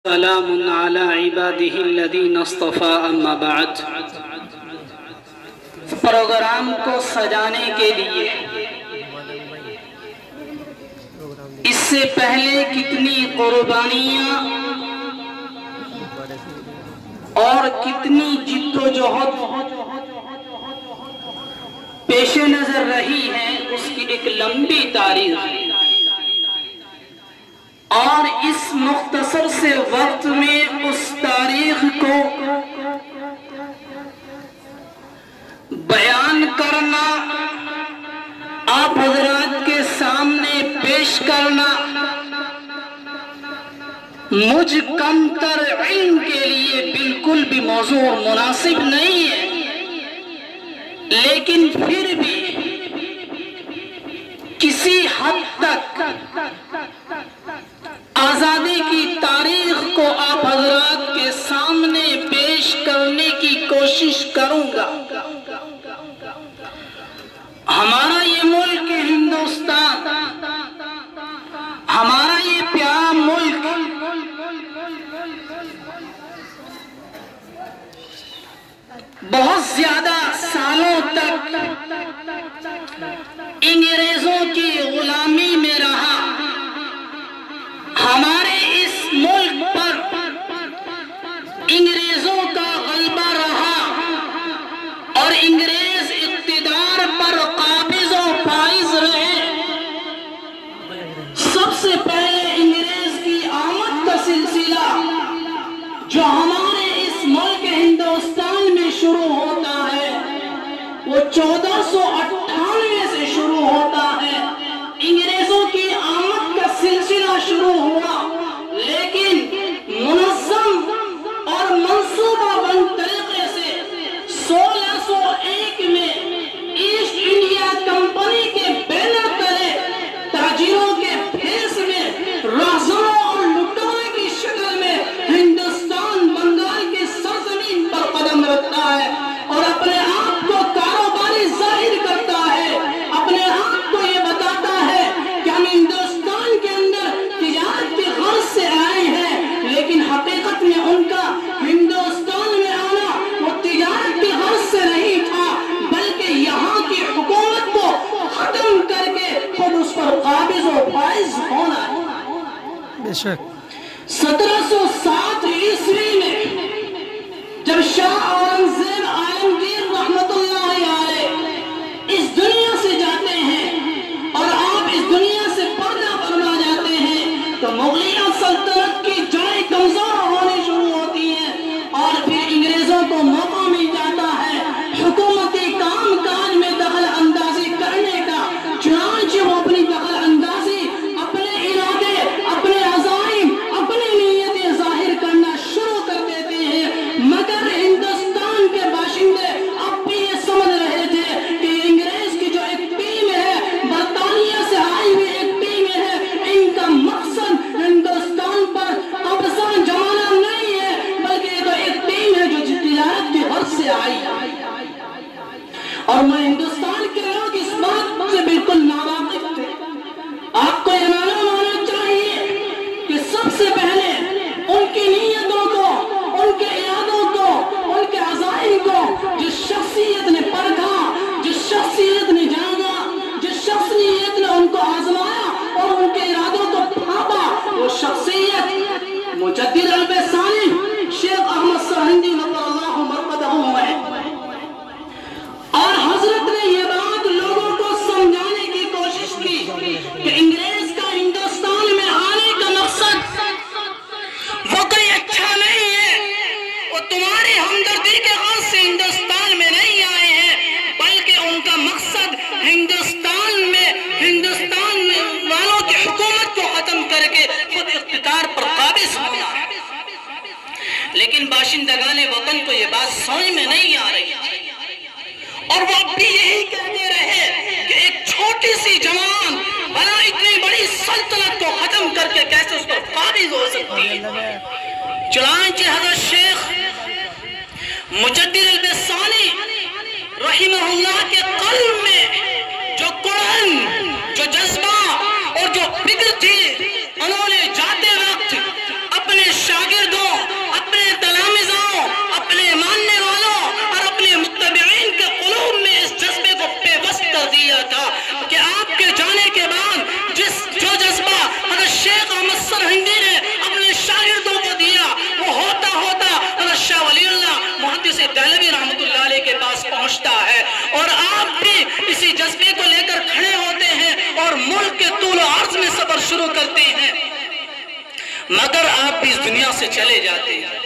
سلام على عباده الذين اصطفى اما بعد۔ پروگرام کو سجانے کے لیے اس سے پہلے کتنی قربانیاں اور کتنی جد و جہد پیش نظر رہی ہے، اس کی ایک لمبی تاریخ ہے، اور اس مختصر سے وقت میں اس تاریخ کو بیان کرنا، آپ حضرات کے سامنے پیش کرنا مجھ کم تر علم کے لیے بالکل بھی موضوع مناسب نہیں ہے، لیکن پھر بھی کسی حد تک آزادی کی تاریخ کو آپ حضرات کے سامنے پیش کرنے کی کوشش کروں گا۔ ہمارا یہ ملک ہندوستان، ہمارا یہ پیارا ملک بہت زیادہ سالوں تک انگریزوں کی غلامی میں رہا۔ ہمارے اس ملک پر انگریزوں کا غلبہ رہا، اور انگریز اقتدار پر قابض و فائز رہے۔ سب سے پہلے انگریز کی آمد کا سلسلہ جو ہمارے اس ملک ہندوستان میں شروع ہوتا ہے وہ 1498 سے شروع ہوتا ہے۔ انگریزوں کی آمد کا سلسلہ شروع ہوا، لیکن منظم اور منصوبہ بند طریقے سے 1601 میں ایسٹ انڈیا کمپنی کے بینر تلے تاجروں کے بھیس میں راہزنوں اور لٹورے کی شکل میں ہندوستان بنگال کی سرزمین پر قدم رکھتا ہے، اور اپنے آپ کو کاروباری ظاہر کرتا ہے، اپنے آپ کو یہ بتاتا ہے کہ ہم ہندوستان کے اندر تجارت کی غرض سے آئے ہیں، لیکن حقیقت میں ان کا ہندوستان میں آنا وہ تجارت کی غرض سے نہیں تھا، بلکہ یہاں کی حکومت کو ختم کر کے خود اس پر قابض و فائز ہونا ہے۔ بے شک 1707 عیسوی میں جب شاہ اورنگزیب عالمگیر رحمت اللہ علیہ اس دنیا سے جاتے ہیں اور آپ اس دنیا سے پردہ فرما جاتے ہیں، تو مغلیہ سلطنت کی جڑیں کمزور ہونی شروع ہوتی ہیں، اور پھر انگریزوں کو موقع مل جاتا ہے حکومتی کام کاج میں دخل اندازی کرنے کا۔ چنانچہ وہ اپنی دخل اندازی، اپنے ارادے، اپنے عزائم، اپنی نیتیں ظاہر کرنا شروع کر دیتے ہیں، مگر ہندوستان کے باشندے اب بھی یہ سمجھ رہے تھے کہ انگریز کی جو ایک ٹیم ہے، برطانیہ سے آئی ہوئی ایک ٹیم ہے، ان کا مقصد ہندوستان پر قبضہ جمانا نہیں ہے، بلکہ یہ تو ایک ٹیم ہے جو تجارت کی غرض سے آئی ہے۔ اور میں ہندوستان کے لوگ اس بات سے بالکل ناواقف تھے۔ آپ کو یہ معلوم ہونا چاہیے کہ سب سے پہلے ان کی نیتوں کو، ان کے ارادوں کو، ان کے عزائم کو جس شخصیت نے پرکھا، جس شخصیت نے جانا، جس شخصیت نے ان کو آزمایا اور ان کے ارادوں کو بھاپا، وہ شخصیت مجدد الب ثانی شیخ احمد سرہندی نور اللہ مرقدہ ہے۔ اور حضرت نے یہ بات لوگوں کو سمجھانے کی کوشش کی کہ انگریز کا ہندوستان میں آنے کا مقصد وہ کوئی اچھا نہیں ہے، وہ تمہاری ہمدردی کے غرض سے ہندوستان میں نہیں آئے ہیں، بلکہ ان کا مقصد ہندوستان والوں کی حکومت کو ختم کر کے خود اقتدار پر قابض ہونا ہے۔ لیکن باشندگان وطن کو یہ بات سمجھ میں نہیں آ رہی تھی، اور وہ اب بھی یہی کہتے رہے کہ ایک چھوٹی سی جوان بھلا اتنی بڑی سلطنت کو ختم کر کے کیسے اس پر قابض ہو سکتی ہے۔ چنانچہ حضرت شیخ مجدد الب ثانی رحمہ اللہ کے قلب میں جو قرآن، جو جذبہ اور جو فکر تھی، انہوں نے جاتے وقت اپنے شاگرد کے طول و عرض میں سفر شروع کرتے ہیں، مگر آپ بھی اس دنیا سے چلے جاتے ہیں،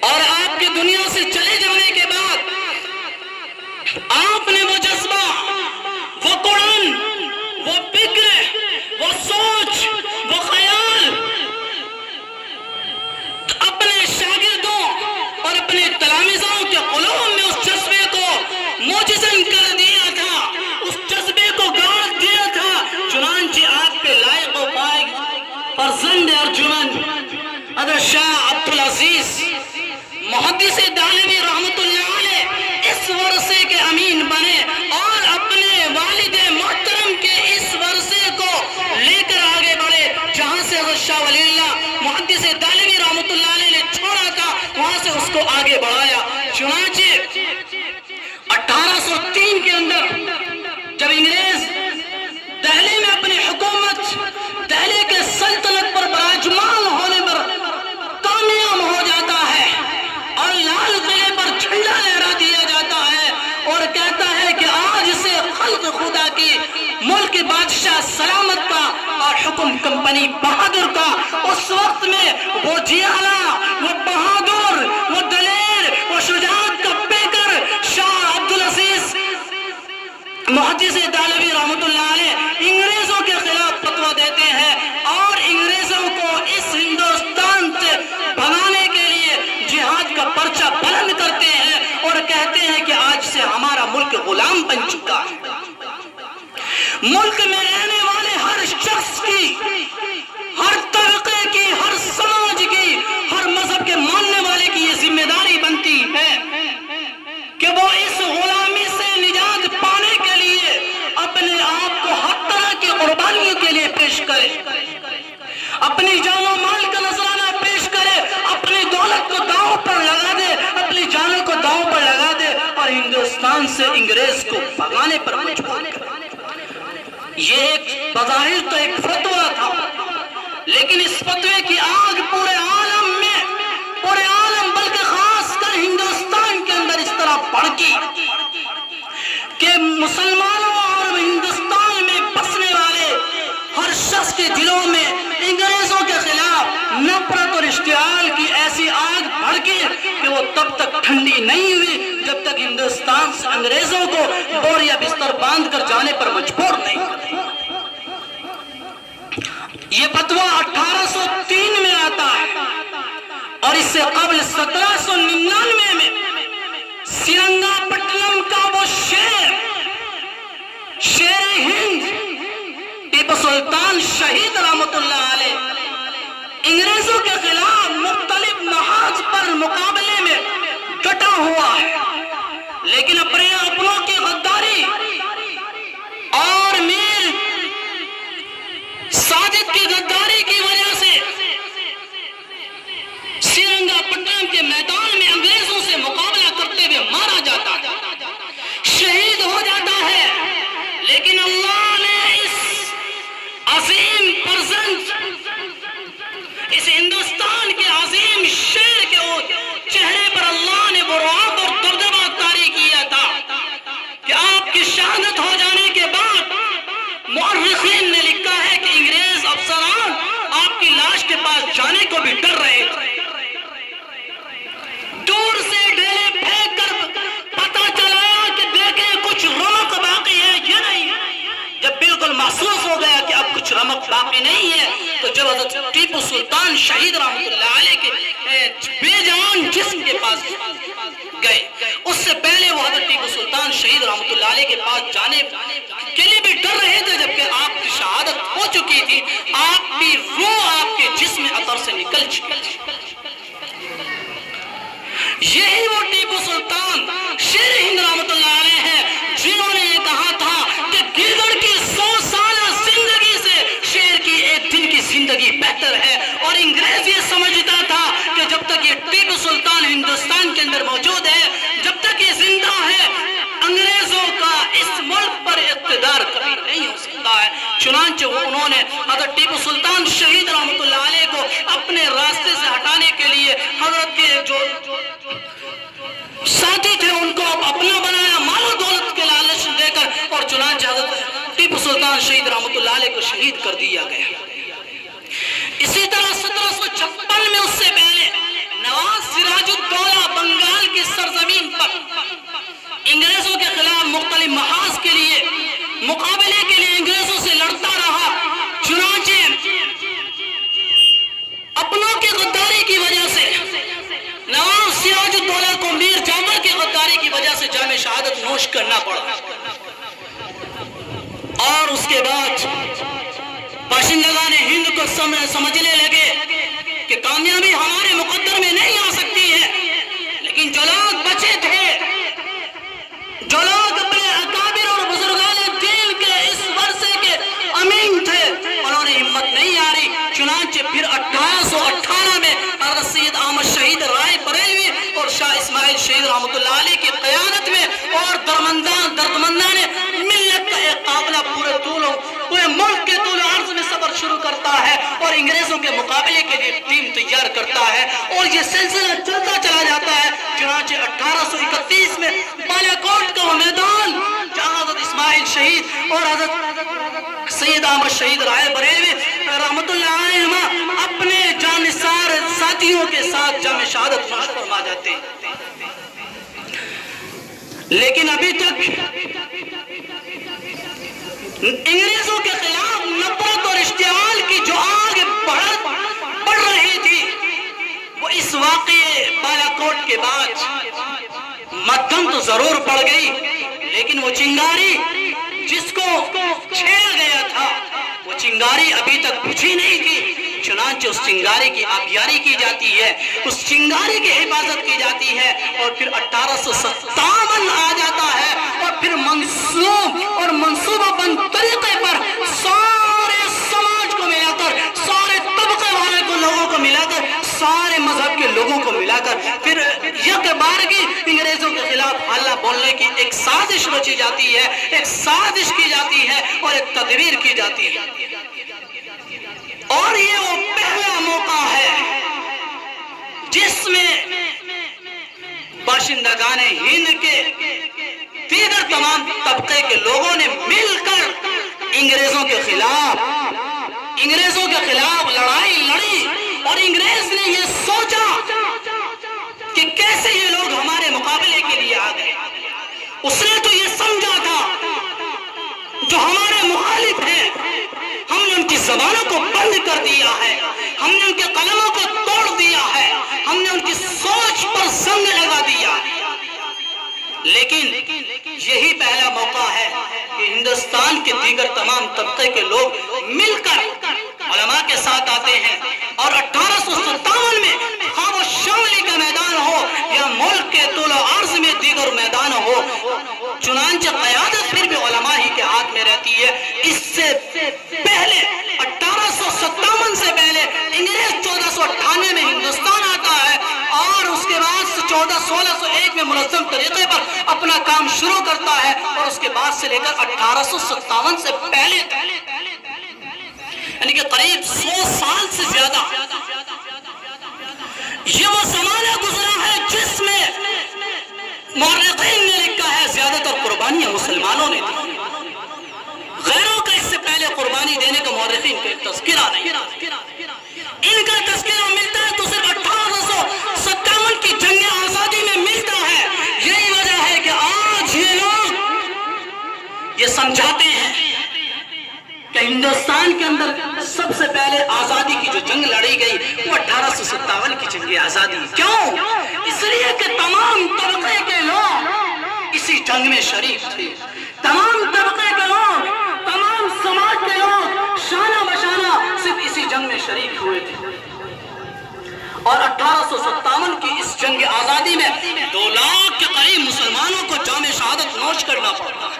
اور آپ کے دنیا سے چلے جانے کے بعد آپ نے وہ جذبہ، وہ قرآن، وہ فکر، وہ سوچ، وہ خیال اپنے شاگردوں اور اپنے تلامذوں کے قلوب میں اس جذبے کو موجزن کر دیا تھا، اس جذبے کو گاڑ دیا تھا۔ چنانچہ آپ کے لائق و فائق فرزند ارجمند حضرت شاہ عبدالعزیز محدث دہلوی رحمت اللہ علیہ اس ورثے کے امین بنے اور اپنے والد محترم کے اس ورثے کو لے کر آگے بڑھے، جہاں سے حضرت شاہ ولی اللہ محدث دہلوی رحمت اللہ علیہ نے چھوڑا تھا وہاں سے اس کو آگے بڑھایا۔ چنانچہ 1803 کے اندر جب انگریز دہلی میں اپنی حکومت، دہلی کے سلطنت پر براجمان ہونے پر کامیاب ہو جاتا ہے اور لال قلعے پر جھنڈا لہرا دیا جاتا ہے اور کہتا ہے کہ آج سے خلق خدا کی، ملک بادشاہ سلامت کا اور حکم کمپنی بہادر کا، اس وقت میں وہ جیالہ، وہ بہادر، وہ دلیر، وہ شجاعت کا پیکر شاہ عبدالعزیز محدث دہلوی رحمت اللہ علیہ انگریزوں کے خلاف فتویٰ دیتے ہیں اور انگریزوں کو اس ہندوستان سے بھگانے کے لیے جہاد کا پرچہ بلند کرتے ہیں اور کہتے ہیں کہ آج سے ہمارا ملک غلام بن چکا ہے۔ ملک میں رہنے والے ہر شخص کی، ہر طبقے کی، ہر سماج کی، ہر مذہب کے ماننے والے کی یہ ذمہ داری بنتی ہے کہ وہ اس غلامی سے نجات پانے کے لیے اپنے آپ کو ہر طرح کی قربانیوں کے لیے پیش کرے، اپنی جان و مال کا نذرانہ پیش کرے، اپنی دولت کو داؤں پر لگا دے، اپنی جانوں کو داؤں پر لگا دے اور ہندوستان سے انگریز کو بھگانے پر مجبور کرے۔ یہ ایک بظاہر تو ایک فتویٰ تھا، لیکن اس فتوے کی آگ پورے عالم میں، پورے عالم بلکہ خاص کر ہندوستان کے اندر اس طرح بھڑکی کہ مسلمانوں اور ہندوستان میں بسنے والے ہر شخص کے دلوں میں انگریزوں کے خلاف نفرت اور اشتعال کی ایسی آگ بھڑکی کہ وہ تب تک ٹھنڈی نہیں ہوئی جب تک ہندوستان سے انگریزوں کو بوریا بستر باندھ کر جانے پر مجبور نہیں کرتے۔ یہ فتویٰ 1803 میں آتا ہے اور اس سے قبل 1799 میں سرنگا پٹنم کا وہ شیر ہند ٹیپو سلطان شہید رحمت اللہ علیہ انگریزوں کے خلاف مختلف محاذ پر مقابلے میں ڈٹا ہوا ہے، لیکن اپنوں کی غداری اور میر ساجد کی غداری کی وجہ سے سرنگا پٹنم کے میدان میں انگریزوں سے مقابلہ کرتے ہوئے مارا جاتا ہے، شہید ہو جاتا ہے، لیکن اللہ نے اس عظیم فرزند، اس ہندوستان کے عظیم شیر کے چہرے پر اللہ نے وہ رعب اور دبدبہ طاری کیا تھا کہ آپ کی شہادت ہو جانے کے بعد مورخین نے لکھا ہے کہ انگریز افسران آپ کی لاش کے پاس جانے کو بھی ڈر رہے تھے۔ دور سے ڈھیلے پھینک کر پتہ چلایا کہ دیکھیں کچھ رمق باقی ہے یا نہیں۔ جب بالکل محسوس ہو گیا کہ اب کچھ رمق باقی نہیں ہے تو جب حضرت ٹیپو سلطان شہید رحمت اللہ علیہ کے بے جان جسم کے پاس گئے، اس سے پہلے وہ حضرت ٹیپو سلطان شہید رحمت اللہ علیہ کے پاس جانے کے لیے بھی ڈر رہے تھے، جبکہ آپ کی شہادت ہو چکی تھی، آپ کی روح آپ کے جسم اثر سے نکل چکی تھی۔ یہی وہ ٹیپو سلطان شیر ہند رحمت اللہ علیہ ہے جنہوں نے یہ کہا تھا کہ گیدڑ کی 100 سالہ زندگی سے شیر کی ایک دن کی زندگی بہتر ہے، اور انگریز یہ سمجھتا تھا کہ جب تک یہ ٹیپو سلطان ہندوستان کے اندر موجود ہے، جب تک یہ زندہ ہے، انگریزوں کا اس ملک پر اقتدار کبھی نہیں ہو سکتا ہے۔ چنانچہ انہوں نے حضرت ٹیپو سلطان شہید رحمت اللہ علیہ کو اپنے راستے سے ہٹانے کے لیے حضرت کے جو ساتھی تھے ان کو اپنا بنایا، مال و دولت کے لالچ دے کر، اور چنانچہ حضرت ٹیپو سلطان شہید رحمت اللہ علیہ کو شہید کر دیا گیا۔ اسی طرح 1756 میں اس سے پہلے نواز سراج الدولہ بنگال کی سرزمین پر انگریزوں کے خلاف مختلف محاذ کے لیے مقابلے کے لیے انگریزوں سے لڑتا رہا، چنانچہ اپنوں کی غداری کی وجہ سے نواز سراج الدولہ کو میر جعفر کی غداری کی وجہ سے جام شہادت نوش کرنا پڑا، اور اس کے بعد باشندگان ہند کو سمجھنے لگے کہ کامیابی ہمارے مقدر میں نہیں آ سکتی ہے، لیکن جو لوگ بچے تھے، جو لوگ اپنے اکابر اور بزرگان دین کے اس ورثے کے امین تھے، انہوں نے ہمت نہیں ہاری۔ چنانچہ پھر 1818 میں حضرت سید احمد شہید رائے بریلوی اور شاہ اسماعیل شہید رحمت اللہ علیہ کی قیادت میں اور دردمندان ملت کا ایک قافلہ پورے ملک کے طول و عرض میں سفر شروع کرتا ہے اور انگریزوں کے مقابلے کے لیے ٹیم تیار کرتا ہے، اور یہ سلسلہ چلتا چلا جاتا ہے۔ چنانچہ 1831 میں بالاکوٹ کا وہ میدان جہاں حضرت اسماعیل شہید اور حضرت سید احمد شہید رائے بریلوی رحمت اللہ علیہ اپنے جانثار ساتھیوں کے ساتھ جام شہادت نوش فرما جاتے ہیں، لیکن ابھی تک انگریزوں کے خلاف نفرت اور اشتعال کی جو آگ بڑھ رہی تھی، وہ اس واقعے بالاکوٹ کے بعد مدھم تو ضرور پڑ گئی، لیکن وہ چنگاری جس کو چھیڑ گیا تھا وہ چنگاری ابھی تک بجھی نہیں تھی۔ چنانچہ اس چنگاری کی آبیاری کی جاتی ہے، اس چنگاری کی حفاظت کی جاتی ہے، اور پھر 1857 آ جاتا ہے، اور پھر منصوب اور منصوبہ بند طریقے پر سارے سماج کو ملا کر، سارے طبقے والے کو لوگوں کو ملا کر، سارے مذہب کے لوگوں کو ملا کر پھر یک بارگی انگریزوں کے خلاف حلہ بولنے کی ایک سازش رچی جاتی ہے، ایک سازش کی جاتی ہے اور ایک تدبیر کی جاتی ہے، اور یہ وہ پہلا موقع ہے جس میں باشندگان ہند کے دیگر تمام طبقے کے لوگوں نے مل کر انگریزوں کے خلاف لڑائی لڑی، اور انگریز نے یہ سوچا کہ کیسے یہ لوگ ہمارے مقابلے کے لیے آ گئے۔ اس نے تو یہ سمجھا تھا جو ہمارے مخالف ہیں ہم نے ان کی زبانوں کو بند کر دیا ہے، ہم نے ان کے قلموں کو توڑ دیا ہے، ہم نے ان کی سوچ پر زنگ لگا دیا ہے، لیکن یہی پہلا موقع ہے کہ ہندوستان کے دیگر تمام طبقے کے لوگ مل کر علماء کے ساتھ آتے ہیں، اور 1857 میں خواہ وہ شمالی کا میدان ہو یا ملک کے طول و عرض میں دیگر میدان ہو، چنانچہ قیادت پھر بھی علماء ہی کے ہاتھ میں رہتی ہے۔ اس سے پہلے 1857 سے پہلے انگریز 1498 میں ہندوستان آتا ہے، اور اس کے بعد 1601 میں منظم طریقے پر اپنا کام شروع کرتا ہے، اور اس کے بعد سے لے کر 1857 سے پہلے یعنی کہ قریب 100 سال سے زیادہ یہ وہ زمانہ گزرا ہے جس میں مورخین نے لکھا ہے زیادہ تر قربانیاں مسلمانوں نے دی، غیروں کا اس سے پہلے قربانی دینے کا مورخین کا تذکرہ نہیں۔ ان کا تذکرہ ملتا ہے تو صرف 1857 کی جنگ آزادی میں ملتا ہے۔ یہی وجہ ہے کہ آج یہ لوگ یہ سمجھاتے ہیں کہ ہندوستان کے اندر سب سے پہلے آزادی کی جو جنگ لڑی گئی وہ 1857 کی جنگ آزادی۔ کیوں؟ اس لیے کہ تمام طبقے کے لوگ اسی جنگ میں شریک تھے، تمام طبقے کے لوگ، تمام سماج کے لوگ شانہ بشانہ صرف اسی جنگ میں شریک ہوئے تھے، اور 1857 کی اس جنگ آزادی میں 2 لاکھ کے قریب مسلمانوں کو جام شہادت نوش کرنا پڑتا ہے۔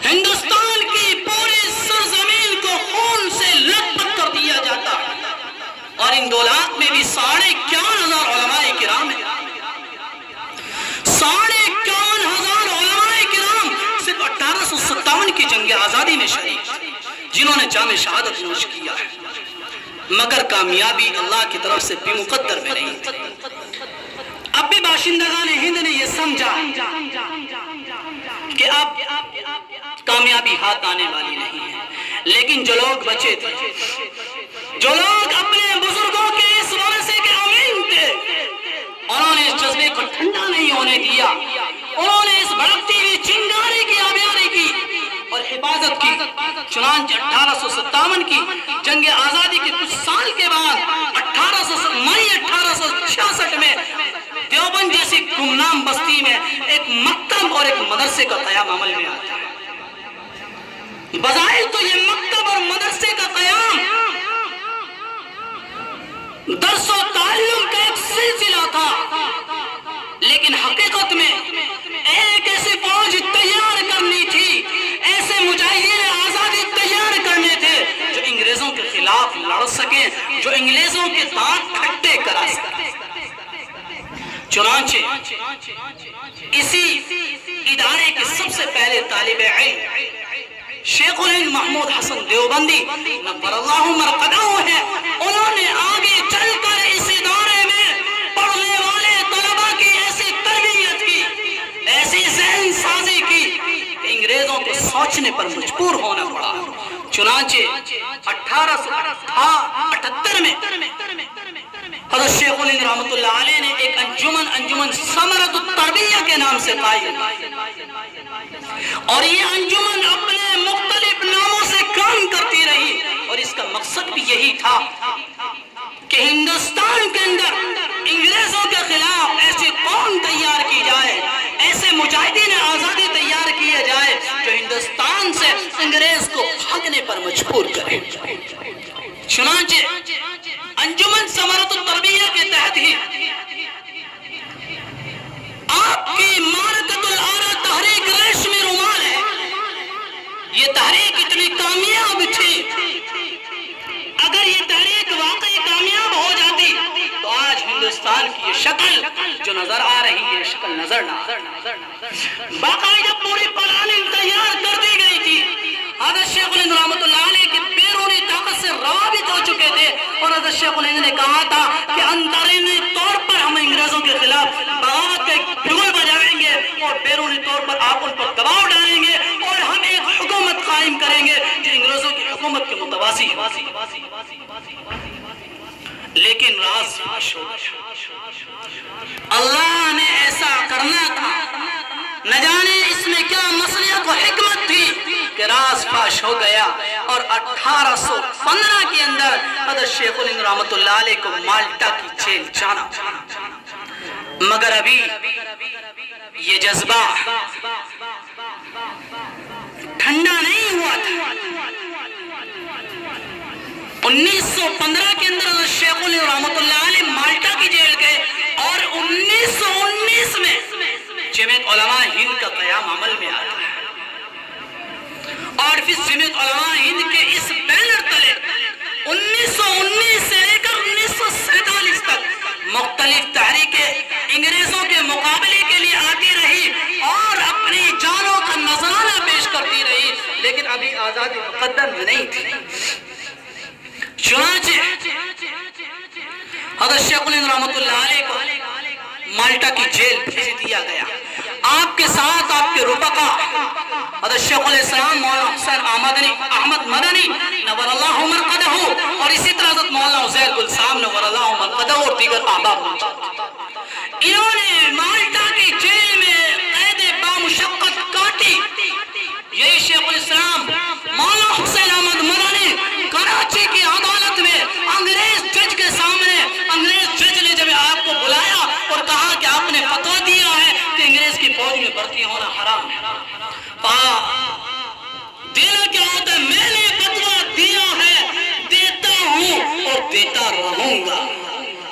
ہندوستان کی پوری سرزمین کو خون سے لبت کر دیا جاتا ہے، اور ان 2 لاکھ میں بھی 51,000 علماء کرام ہیں۔ 51,000 علماء کرام صرف 1857 کی جنگ آزادی میں شریک، جنہوں نے جام شہادت نوش کیا ہے، مگر کامیابی اللہ کی طرف سے بھی مقدر میں نہیں تھی۔ اب بھی باشندگان ہند نے یہ سمجھا کہ کہ اب کامیابی ہاتھ آنے والی نہیں ہے، لیکن جو لوگ بچے تھے، جو لوگ اپنے بزرگوں کے اس ورثے کے امین تھے، انہوں نے اس جذبے کو ٹھنڈا نہیں ہونے دیا، انہوں نے اس بھڑکتی ہوئی چنگاری کی آبیاری کی اور حفاظت کی۔ چنانچہ 1857 کی جنگ آزادی کے کچھ سال کے بعد مئی 1866 میں دیوبند جیسی گمنام بستی میں ایک مکتب اور ایک مدرسے کا قیام عمل میں آتا ہے۔ بظاہر تو یہ مکتب اور مدرسے کا قیام درس و تعلم کا ایک سلسلہ تھا، لیکن حقیقت میں ایک ایسی فوج تیار کرنی تھی، ایسے مجاہدین آزادی تیار کرنے تھے جو انگریزوں کے خلاف لڑ سکیں، جو انگریزوں کے دانت کھٹے کرا سکیں۔ چنانچہ اسی ادارے کے سب سے پہلے طالب علم شیخ الہند محمود حسن دیوبندی نور اللہ مرقدہ ہیں، انہوں نے آگے چل کر اس ادارے میں پڑھنے والے طلبہ کی ایسی تربیت کی، ایسی ذہن سازی کی کہ انگریزوں کو سوچنے پر مجبور ہونا پڑا۔ چنانچہ 1878 میں حضرت شیخ الہند رحمت اللہ علیہ نے ایک انجمن ثمرۃ التربیہ کے نام سے قائم، اور یہ انجمن اپنے مختلف ناموں سے کام کرتی رہی، اور اس کا مقصد بھی یہی تھا کہ ہندوستان کے اندر انگریزوں کے خلاف ایسی قوم تیار کی جائے، ایسے مجاہدین آزادی تیار کیے جائے جو ہندوستان سے انگریز کو بھاگنے پر مجبور کرے۔ چنانچہ انجمن ثمرۃ التربیہ کے تحت ہی آپ کی مارکۃ الآرا تحریک ریشمی رومال ہے، یہ تحریک اتنی کامیاب تھی، اگر یہ تحریک واقعی کامیاب ہو جاتی تو آج ہندوستان کی یہ شکل جو نظر آ رہی ہے، شکل نظر نہ باقاعدہ پوری پلاننگ تیار کر دی گئی تھی۔ حضرت شیخ الہند رحمت اللہ علیہ کی بیرونی طاقت سے روابط ہو چکے تھے، اور حضرت شیخ الہند نے کہا تھا کہ اندرونی طور پر ہم انگریزوں کے خلاف بغاوت کا ایک بگل بجائیں گے، اور بیرونی طور پر آپ ان پر دباؤ ڈالیں گے، اور ہم ایک حکومت قائم کریں گے جو انگریزوں کی حکومت کے متوازی ہے۔ لیکن راز فاش ہو گیا، اللہ نے ایسا کرنا تھا، نہ جانے اس میں کیا مصلحت و حکمت تھی کہ راز فاش ہو گیا، اور 1815 کے اندر حضرت شیخ الہند رحمت اللہ علیہ کو مالٹا کی جیل جانا۔ مگر ابھی یہ جذبہ ٹھنڈا نہیں ہوا تھا۔ 1915 کے اندر حضرت شیخ الہند رحمت اللہ علیہ مالٹا کی جیل گئے، اور 1919 میں جمعیت علماء ہند کا قیام عمل میں آتا ہے، اور پھر جمعیت علماء ہند کے اس بینر تلے 1919 سے لے کر 1947 تک مختلف تحریکیں انگریزوں کے مقابلے کے لیے آتی رہی اور اپنی جانوں کا نذرانہ پیش کرتی رہی، لیکن ابھی آزادی مقدر میں نہیں تھی۔ چنانچہ حضرت شیخ الہند رحمت اللہ علیہ کو مالٹا کی جیل بھیج دیا گیا، آپ کے ساتھ آپ کے رفقا حضرت شیخ علیہ السلام مولانا حسین احمد مدنی نور اللہ مرقدہ، اور اسی طرح حضرت مولانا عزیر گلصام نور اللہ مرقدہ اور دیگر احباب، انہوں نے مالٹا کی جیل میں قید بامشقت کاٹی۔ یہی شیخ الاسلام مولانا حسین احمد مدنی کراچی کی عدالت میں انگریز جج کے سامنے، انگریز جج نے جب آپ کو بلایا اور کہا کہ آپ نے فتویٰ دیا ہے کہ انگریز کی فوج میں بھرتی ہونا حرام ہے، دینا کیا ہوتا ہے؟ میں نے فتویٰ دیا ہے، دیتا ہوں اور دیتا رہوں گا۔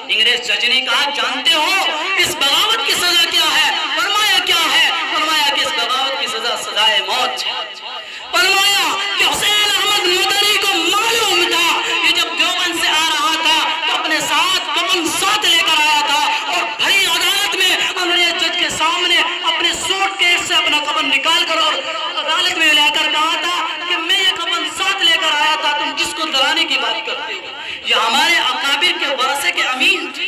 انگریز جج نے کہا جانتے ہو اس بغاوت کی سزا کیا ہے؟ فرمایا کیا ہے؟ فرمایا کہ اس بغاوت کی سزا سزائے موت ہے۔ فرمایا کہ حسین احمد مدنی کو معلوم تھا کہ جب دیوبند سے آ رہا تھا تو اپنے ساتھ کفن ساتھ لے کر آیا تھا، اور بھری عدالت میں انگریز جج کے سامنے اپنے سوٹ کیس سے اپنا کفن نکال کر اور عدالت میں لے کر کہا تھا کہ میں یہ کفن ساتھ لے کر آیا تھا، تم جس کو ڈرانے کی بات کرتے ہو؟ یہ ہمارے اکابر کے ورثے کے امین تھے،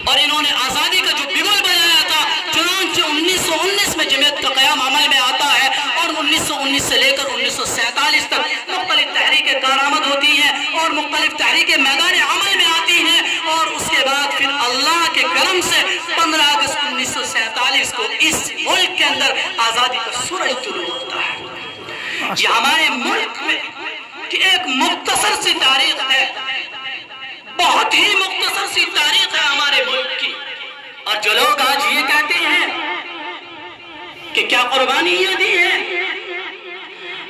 اور انہوں نے آزادی کا جو بگل بجایا تھا، چنانچہ 19 1919 میں جمعیت کا قیام عمل میں آتا ہے اور 1919 سے لے کر 1947 تک مختلف تحریکیں کارآمد ہوتی ہیں اور مختلف تحریکیں میدان عمل میں آتی ہیں، اور اس کے بعد پھر اللہ کے کرم سے 15 اگست 1947 کو اس ملک کے اندر آزادی کا سورج طلوع ہوتا ہے۔ یہ ہمارے ملک میں کہ ایک مختصر سی تاریخ ہے، بہت ہی مختصر سی تاریخ ہے ہمارے ملک کی، اور جو لوگ آج یہ کہتے ہیں کہ کیا قربانیاں دی ہیں،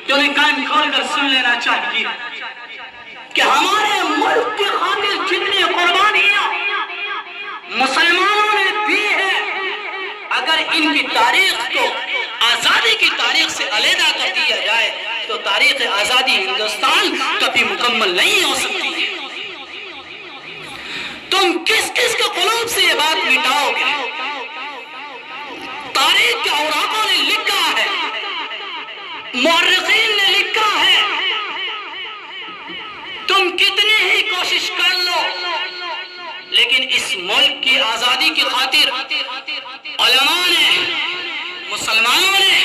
جو انہیں کان کھول کر سن لینا چاہیے کہ ہمارے ملک کی خاطر جتنی قربانیاں مسلمانوں نے دی ہیں، اگر ان کی تاریخ کو آزادی کی تاریخ سے علیحدہ کر دیا جائے تو تاریخ آزادی ہندوستان کبھی مکمل نہیں ہو سکتی ہے۔ تم کس کس کے قلوب سے یہ بات مٹاؤ گے؟ تاریخ کے اوراقوں نے لکھا ہے، مورخین نے لکھا ہے، تم کتنی ہی کوشش کر لو، لیکن اس ملک کی آزادی کی خاطر علماء نے، مسلمانوں نے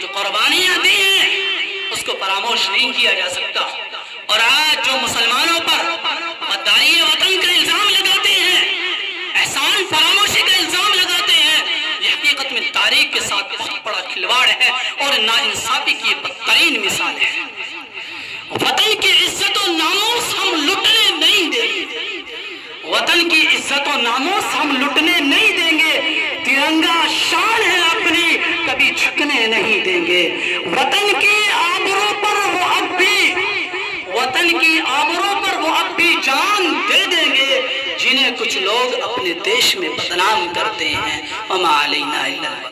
جو قربانیاں دی ہیں اس کو فراموش نہیں کیا جا سکتا۔ اور آج جو مسلمانوں پر غداری وطن کا الزام لگاتے ہیں، احسان فراموشی کا الزام لگاتے ہیں، یہ حقیقت میں تاریخ کے ساتھ بہت بڑا کھلواڑ ہے اور ناانصافی کی یہ بدترین مثال ہے۔ وطن کی عزت و ناموس ہم لٹنے نہیں دیں گے، وطن کی عزت و ناموس ہم لٹنے نہیں دیں گے، ترنگا شان ہے اپنی کبھی جھکنے نہیں دیں گے، وطن کی آبرو پر وہ اب بھی، وطن کی آبرو پر وہ اب بھی جان دے دیں گے جنہیں کچھ لوگ اپنے دیش میں بدنام کرتے ہیں۔ وما علینا الا